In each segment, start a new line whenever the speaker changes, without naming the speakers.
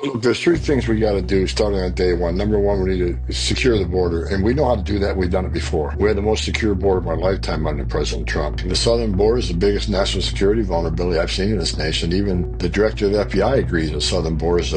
Look, there's three things we got to do starting on day one. Number one, we need to secure the border, and we know how to do that. We've done it before. We had the most secure border of our lifetime under President Trump. And the southern border is the biggest national security vulnerability I've seen in this nation. Even the director of the FBI agrees the southern border is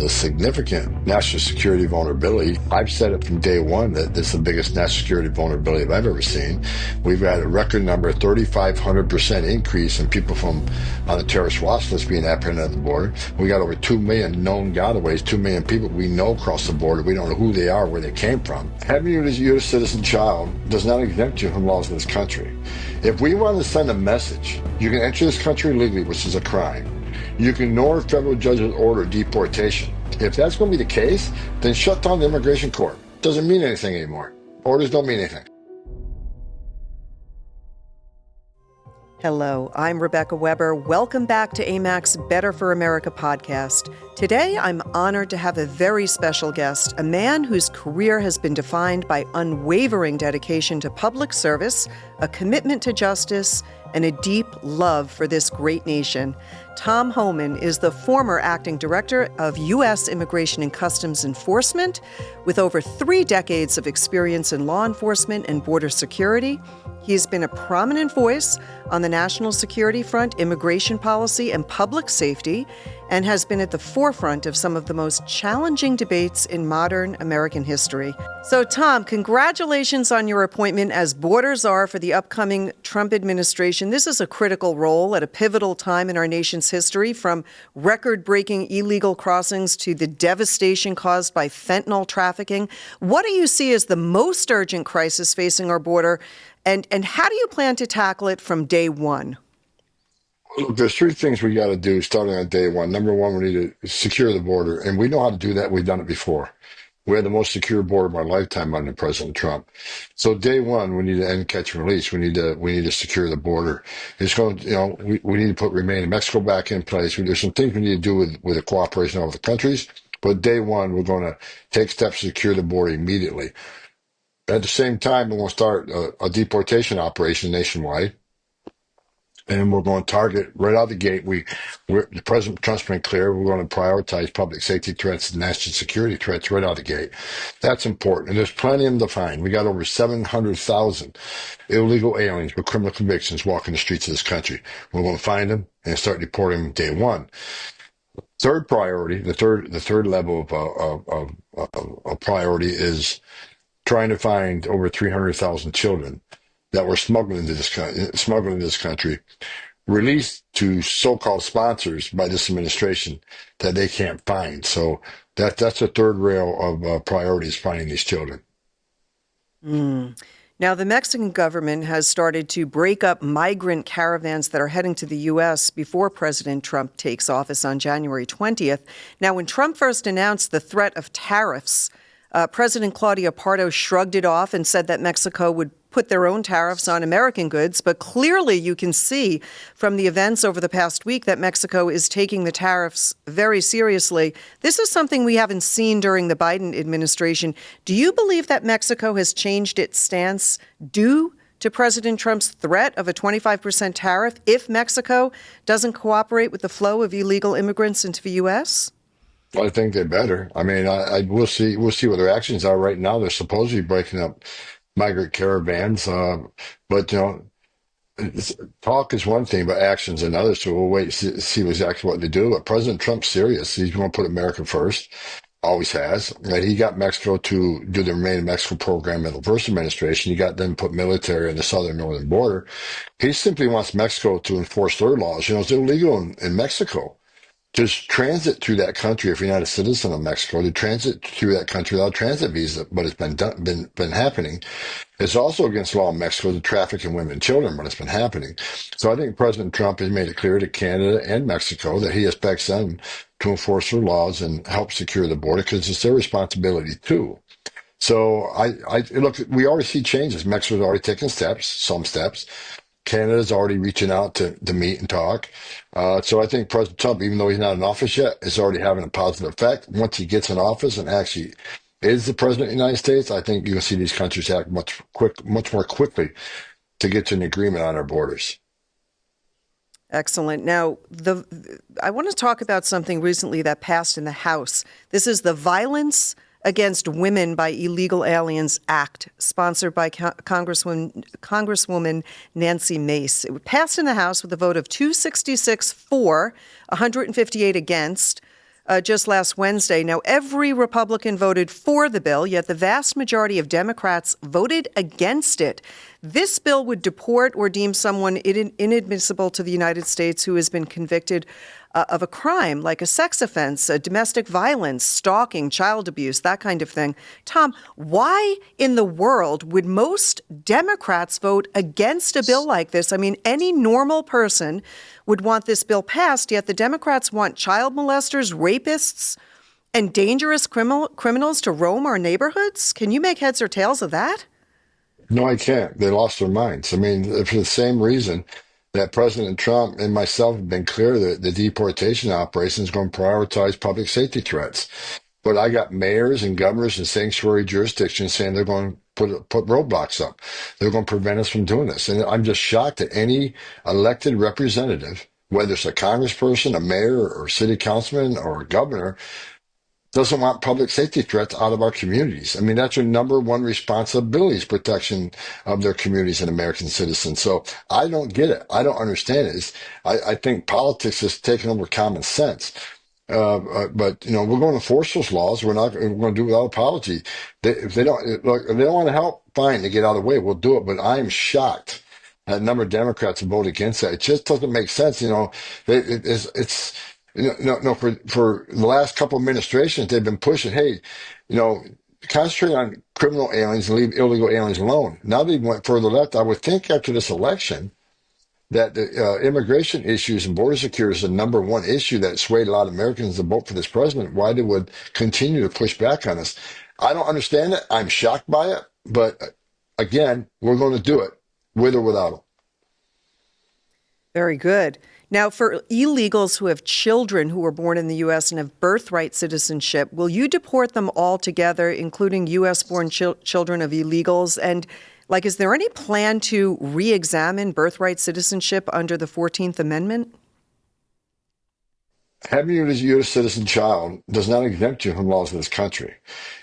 a significant national security vulnerability. I've said it from day one that this is the biggest national security vulnerability I've ever seen. We've had a record number, 3,500% increase in people from on the terrorist watch list being apprehended at the border. We got over 2 million known gotaways, 2 million people we know cross the border. We don't know who they are, where they came from. Having a U.S. citizen child does not exempt you from laws in this country. If we want to send a message, you can enter this country illegally, which is a crime. You can ignore a federal judge's order, deportation. If that's going to be the case, then shut down the immigration court. Doesn't mean anything anymore. Orders don't mean anything.
Hello, I'm Rebecca Weber. Welcome back to AMAC's Better for America podcast. Today, I'm honored to have a very special guest, a man whose career has been defined by unwavering dedication to public service, a commitment to justice, and a deep love for this great nation. Tom Homan is the former acting director of U.S. Immigration and Customs Enforcement, with over 3 decades of experience in law enforcement and border security. He's been a prominent voice on the national security front, immigration policy, and public safety, and has been at the forefront of some of the most challenging debates in modern American history. So, Tom, congratulations on your appointment as Border Czar for the upcoming Trump administration. This is a critical role at a pivotal time in our nation's history, from record-breaking illegal crossings to the devastation caused by fentanyl trafficking. What do you see as the most urgent crisis facing our border, and how do you plan to tackle it from day one?
Look, there's three things we got to do starting on day one. Number one, we need to secure the border, and we know how to do that. We've done it before. We had the most secure border of our lifetime under President Trump. So day one, we need to end catch and release. We need to secure the border. It's going, we need to put remain in Mexico back in place. There's some things we need to do with the cooperation of the countries. But day one, we're going to take steps to secure the border immediately. At the same time, we're going to start a deportation operation nationwide. And we're going to target right out of the gate. The President Trump's been clear. We're going to prioritize public safety threats and national security threats right out of the gate. That's important. And there's plenty of them to find. We got over 700,000 illegal aliens with criminal convictions walking the streets of this country. We're going to find them and start deporting them day one. Third priority, the third level of priority is trying to find over 300,000 children that were smuggled into this country, released to so-called sponsors by this administration that they can't find. So that's the third rail of priorities, finding these children.
Now, the Mexican government has started to break up migrant caravans that are heading to the U.S. before President Trump takes office on January 20th. Now, when Trump first announced the threat of tariffs, President Claudia Pardo shrugged it off and said that Mexico would put their own tariffs on American goods. But clearly you can see from the events over the past week that Mexico is taking the tariffs very seriously. This is something we haven't seen during the Biden administration. Do you believe that Mexico has changed its stance due to President Trump's threat of a 25% tariff if Mexico doesn't cooperate with the flow of illegal immigrants into the U.S.?
I think they better. I mean, we'll see. We'll see what their actions are. Right now, they're supposedly breaking up migrant caravans, but talk is one thing, but actions another. So we'll wait to see exactly what they do. But President Trump's serious. He's going to put America first. Always has. And he got Mexico to do the Remain in Mexico program in the first administration. He got them to put military on the southern northern border. He simply wants Mexico to enforce their laws. It's illegal in Mexico. Just transit through that country if you're not a citizen of Mexico, to transit through that country without a transit visa, but it's been happening. It's also against law in Mexico to traffic in women and children, but it's been happening. So I think President Trump has made it clear to Canada and Mexico that he expects them to enforce their laws and help secure the border because it's their responsibility too. So I look, we already see changes. Mexico's already taken some steps. Canada's already reaching out to meet and talk. So I think President Trump, even though he's not in office yet, is already having a positive effect. Once he gets in office and actually is the president of the United States, I think you'll see these countries act much more quickly to get to an agreement on our borders.
Excellent. Now, I want to talk about something recently that passed in the House. This is the Violence Against Women by Illegal Aliens Act, sponsored by Congresswoman Nancy Mace. It passed in the House with a vote of 266 for, 158 against, just last Wednesday. Now, every Republican voted for the bill, yet the vast majority of Democrats voted against it. This bill would deport or deem someone inadmissible to the United States who has been convicted of a crime like a sex offense, domestic violence, stalking, child abuse, that kind of thing. Tom, why in the world would most Democrats vote against a bill like this? I mean, any normal person would want this bill passed, yet the Democrats want child molesters, rapists, and dangerous criminals to roam our neighborhoods? Can you make heads or tails of that?
No, I can't. They lost their minds. I mean, for the same reason that President Trump and myself have been clear that the deportation operation is going to prioritize public safety threats. But I got mayors and governors in sanctuary jurisdictions saying they're going to put roadblocks up. They're going to prevent us from doing this. And I'm just shocked that any elected representative, whether it's a congressperson, a mayor, or city councilman, or a governor, doesn't want public safety threats out of our communities. I mean, that's their number one responsibility is protection of their communities and American citizens. So I don't get it. I don't understand it. I think politics has taken over common sense. But we're going to enforce those laws. We're going to do it without apology. If they don't want to help, fine, they get out of the way. We'll do it. But I'm shocked at the number of Democrats who vote against that. It just doesn't make sense. It's for the last couple of administrations, they've been pushing, hey, concentrate on criminal aliens and leave illegal aliens alone. Now they went further left. I would think after this election that the immigration issues and border security is the number one issue that swayed a lot of Americans to vote for this president. Why they would continue to push back on us. I don't understand it. I'm shocked by it. But again, we're going to do it with or without them.
Very good. Now, for illegals who have children who were born in the U.S. and have birthright citizenship, will you deport them all together, including U.S.-born children of illegals? And, is there any plan to re-examine birthright citizenship under the 14th Amendment?
Having you as a U.S. citizen child does not exempt you from laws of this country.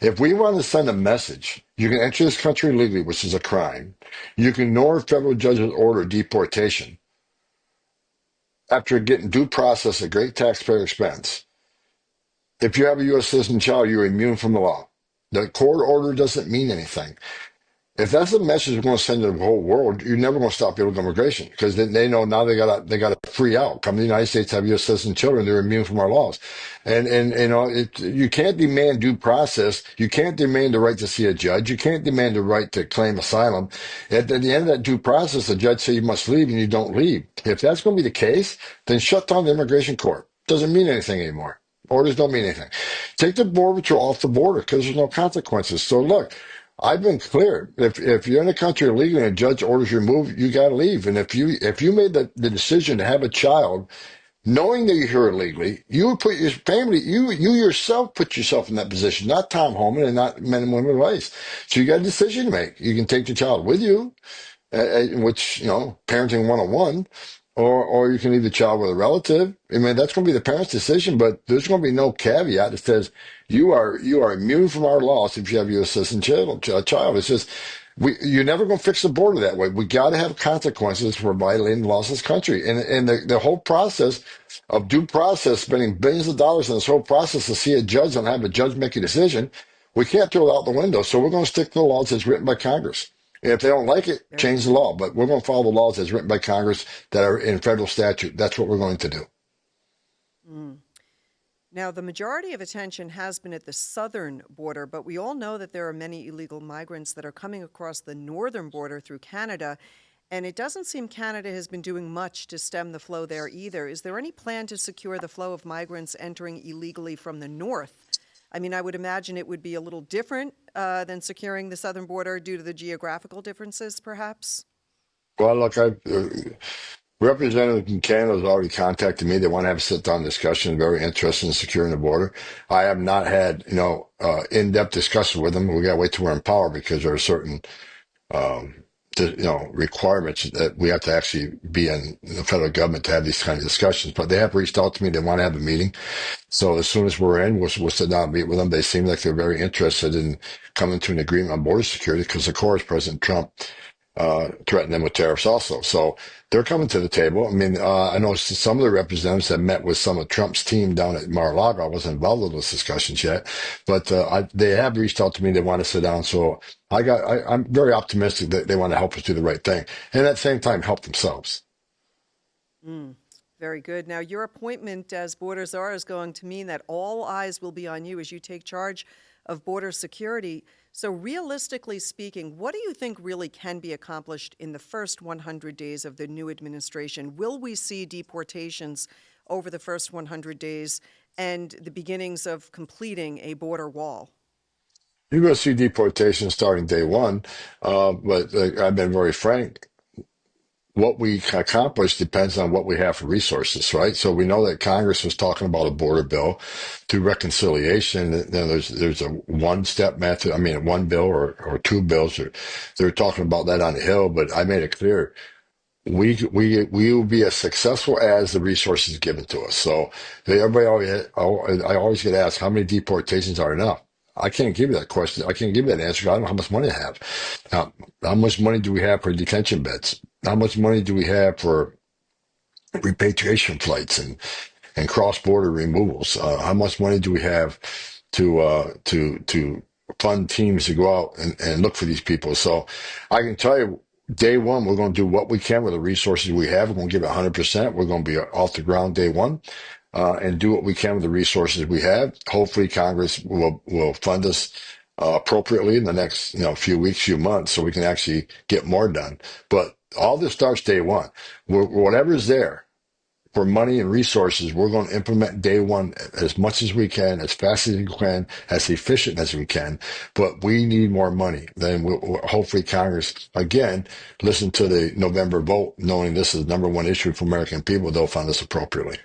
If we want to send a message, you can enter this country illegally, which is a crime. You can ignore a federal judge's order of deportation after getting due process at great taxpayer expense. If you have a U.S. citizen child, you're immune from the law. The court order doesn't mean anything. If that's the message we're going to send to the whole world, you're never going to stop illegal immigration because they know now they got to free out. Come to the United States, have U.S. citizen children, they're immune from our laws. And you can't demand due process. You can't demand the right to see a judge. You can't demand the right to claim asylum. At the end of that due process, the judge says you must leave and you don't leave. If that's going to be the case, then shut down the immigration court. Doesn't mean anything anymore. Orders don't mean anything. Take the border patrol off the border because there's no consequences. So look, I've been clear. If you're in a country illegally and a judge orders you to move, you got to leave. And if you made the decision to have a child, knowing that you're here illegally, you would put your family, you yourself put yourself in that position, not Tom Homan and not men and women of race. So you got a decision to make. You can take the child with you, which, parenting 101, or you can leave the child with a relative. I mean, that's going to be the parent's decision, but there's going to be no caveat that says you are immune from our laws if you have your citizen child. It's just you're never going to fix the border that way. We got to have consequences for violating the laws of this country, and the whole process of due process, spending billions of dollars in this whole process to see a judge and have a judge make a decision, we can't throw it out the window. So we're going to stick to the laws as written by Congress. And if they don't like it, change the law. But we're going to follow the laws as written by Congress that are in federal statute. That's what we're going to do.
Now, the majority of attention has been at the southern border, but we all know that there are many illegal migrants that are coming across the northern border through Canada, and it doesn't seem Canada has been doing much to stem the flow there either. Is there any plan to secure the flow of migrants entering illegally from the north? I mean, I would imagine it would be a little different than securing the southern border due to the geographical differences, perhaps?
Well, look, representative in Canada has already contacted me. They want to have a sit-down discussion. Very interested in securing the border. I have not had, in-depth discussion with them. We got to wait till we're in power because there are certain requirements that we have to actually be in the federal government to have these kind of discussions. But they have reached out to me. They want to have a meeting. So as soon as we're in, we'll sit down and meet with them. They seem like they're very interested in coming to an agreement on border security because, of course, President Trump threatened them with tariffs also. So they're coming to the table. I mean, I know some of the representatives have met with some of Trump's team down at Mar-a-Lago. I wasn't involved in those discussions yet, but they have reached out to me. They want to sit down. So I'm very optimistic that they want to help us do the right thing and at the same time help themselves.
Very good. Now, your appointment as Border Czar is going to mean that all eyes will be on you as you take charge of border security. So realistically speaking, what do you think really can be accomplished in the first 100 days of the new administration? Will we see deportations over the first 100 days and the beginnings of completing a border wall?
You're going to see deportation starting day one, but I've been very frank. What we accomplish depends on what we have for resources, right? So we know that Congress was talking about a border bill through reconciliation. There's a one-step method. I mean, one bill or two bills. They're talking about that on the Hill, but I made it clear we will be as successful as the resources given to us. So I always get asked how many deportations are enough. I can't give you that question. I can't give you that answer. 'Cause I don't know how much money I have. How much money do we have for detention beds? How much money do we have for repatriation flights and cross-border removals? How much money do we have to fund teams to go out and look for these people? So I can tell you, day one, we're going to do what we can with the resources we have. We're going to give it 100%. We're going to be off the ground day one. And do what we can with the resources we have. Hopefully, Congress will fund us appropriately in the next few weeks, few months, so we can actually get more done. But all this starts day one. Whatever's there for money and resources, we're going to implement day one as much as we can, as fast as we can, as efficient as we can. But we need more money. Then hopefully Congress, again, listen to the November vote, knowing this is the number one issue for American people. They'll fund us appropriately.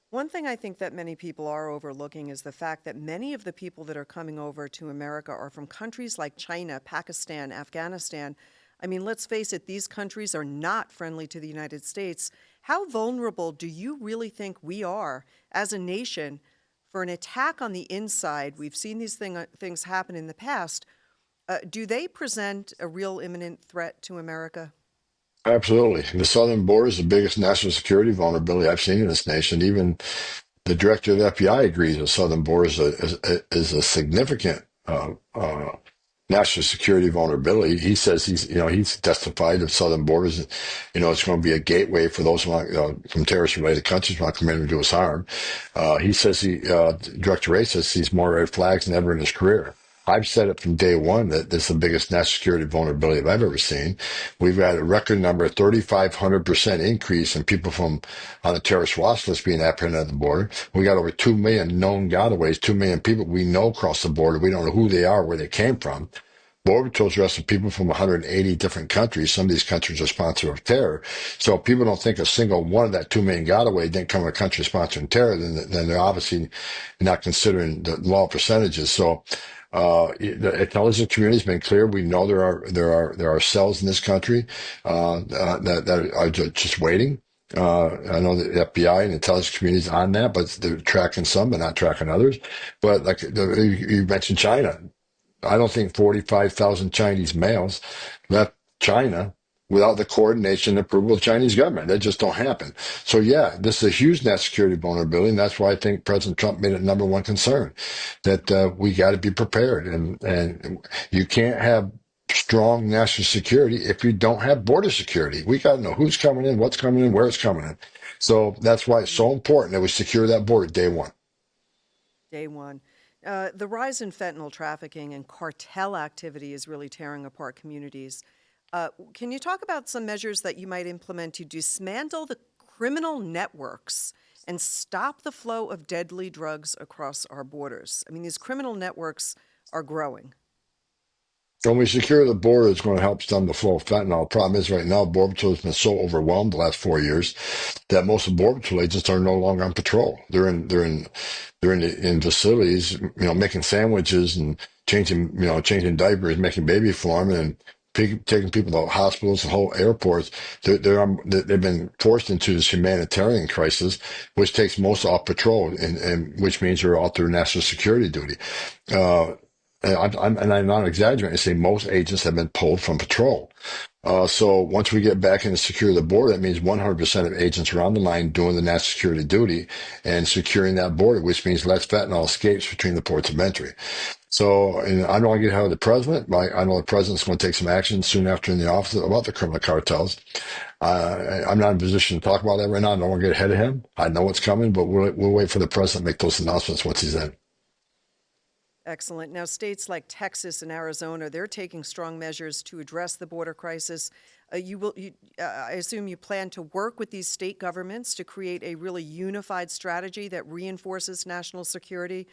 One thing I think that many people are overlooking is the fact that many of the people that are coming over to America are from countries like China, Pakistan, Afghanistan. I mean, let's face it, these countries are not friendly to the United States. How vulnerable do you really think we are as a nation for an attack on the inside? We've seen these things happen in the past. Do they present a real imminent threat to America?
Absolutely. The southern border is the biggest national security vulnerability I've seen in this nation. Even the director of the FBI agrees the southern border is a significant national security vulnerability. He says he's testified that southern borders, it's going to be a gateway for those from terrorist-related countries who want to come in and do us harm. He says Director Ray says he's more red flags than ever in his career. I've said it from day one that this is the biggest national security vulnerability I've ever seen. We've had a record number, 3,500% increase in people on the terrorist watch list being apprehended at the border. We got over 2 million known gotaways, 2 million people we know across the border. We don't know who they are, where they came from. Border Patrol's arresting people from 180 different countries. Some of these countries are sponsors of terror. So if people don't think a single one of that 2 million gotaway didn't come from a country sponsoring terror, then they're obviously not considering the law percentages. So the intelligence community has been clear. We know there are cells in this country that are just waiting. I know the FBI and the intelligence community is on that, but they're tracking some, but not tracking others. But like you mentioned, China. I don't think 45,000 Chinese males left China without the coordination and approval of the Chinese government. That just don't happen. So yeah, this is a huge national security vulnerability, and that's why I think President Trump made it number one concern, that we got to be prepared. And you can't have strong national security if you don't have border security. We got to know who's coming in, what's coming in, where it's coming in. So that's why it's so important that we secure that border day one.
Day one. The rise in fentanyl trafficking and cartel activity is really tearing apart communities. Can you talk about some measures that you might implement to dismantle the criminal networks and stop the flow of deadly drugs across our borders? I mean, these criminal networks are growing.
When we secure the border, it's going to help stem the flow of fentanyl. The problem is right now, Border Patrol has been so overwhelmed the last 4 years that most of the Border Patrol agents are no longer on patrol. They're in facilities, making sandwiches and changing diapers, making baby formula, and taking people to hospitals and whole airports. They've been forced into this humanitarian crisis, which takes most off patrol, and which means they're out there national security duty. Uh, and I'm not exaggerating. I say most agents have been pulled from patrol. So once we get back in and secure the border, that means 100% of agents are on the line doing the national security duty and securing that border, which means less fentanyl escapes between the ports of entry. So, and I don't want to get ahead of the president, but I know the president's going to take some action soon after in the office about the criminal cartels. I'm not in a position to talk about that right now. I don't want to get ahead of him. I know what's coming, but we'll wait for the president to make those announcements once he's in.
Excellent. Now, states like Texas and Arizona, they're taking strong measures to address the border crisis. I assume you plan to work with these state governments to create a really unified strategy that reinforces national security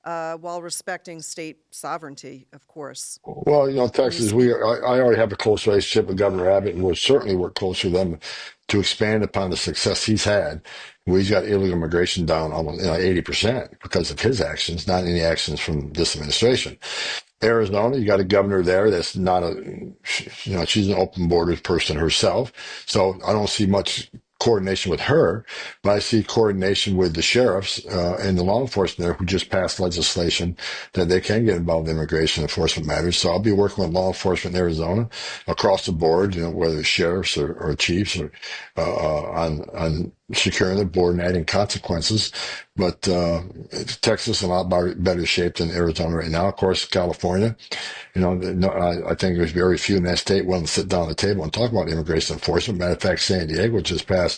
while respecting state sovereignty, of course.
Well, Texas, I already have a close relationship with Governor Abbott, and we'll certainly work close with them to expand upon the success he's had. He's got illegal immigration down almost 80% because of his actions, not any actions from this administration. Arizona, you got a governor there that's not she's an open borders person herself. So I don't see much coordination with her, but I see coordination with the sheriffs and the law enforcement there who just passed legislation that they can get involved in immigration enforcement matters. So I'll be working with law enforcement in Arizona across the board, whether sheriffs or chiefs or on securing the border and adding consequences. But Texas is in a lot better shape than Arizona right now. Of course, California, I think there's very few in that state willing to sit down at the table and talk about immigration enforcement. Matter of fact, San Diego just passed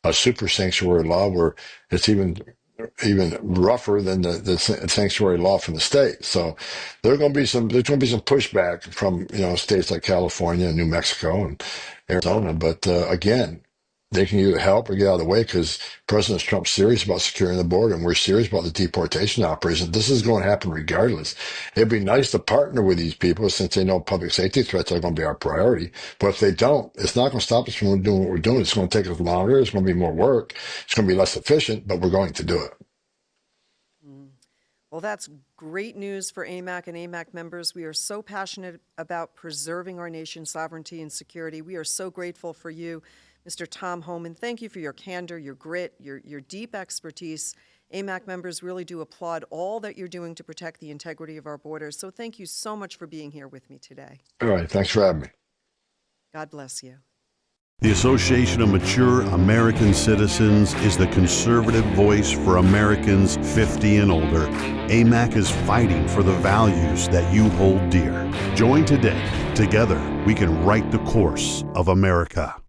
a super sanctuary law where it's even rougher than the sanctuary law from the state. So there's going to be some pushback from states like California and New Mexico and Arizona. But again, they can either help or get out of the way because President Trump's serious about securing the border, and we're serious about the deportation operation. This is going to happen regardless. It'd be nice to partner with these people since they know public safety threats are going to be our priority. But if they don't, it's not going to stop us from doing what we're doing. It's going to take us longer. It's going to be more work. It's going to be less efficient, but we're going to do it.
Well, that's great news for AMAC and AMAC members. We are so passionate about preserving our nation's sovereignty and security. We are so grateful for you, Mr. Tom Homan. Thank you for your candor, your grit, your deep expertise. AMAC members really do applaud all that you're doing to protect the integrity of our borders. So thank you so much for being here with me today.
All right. Thanks for having me.
God bless you.
The Association of Mature American Citizens is the conservative voice for Americans 50 and older. AMAC is fighting for the values that you hold dear. Join today. Together, we can write the course of America.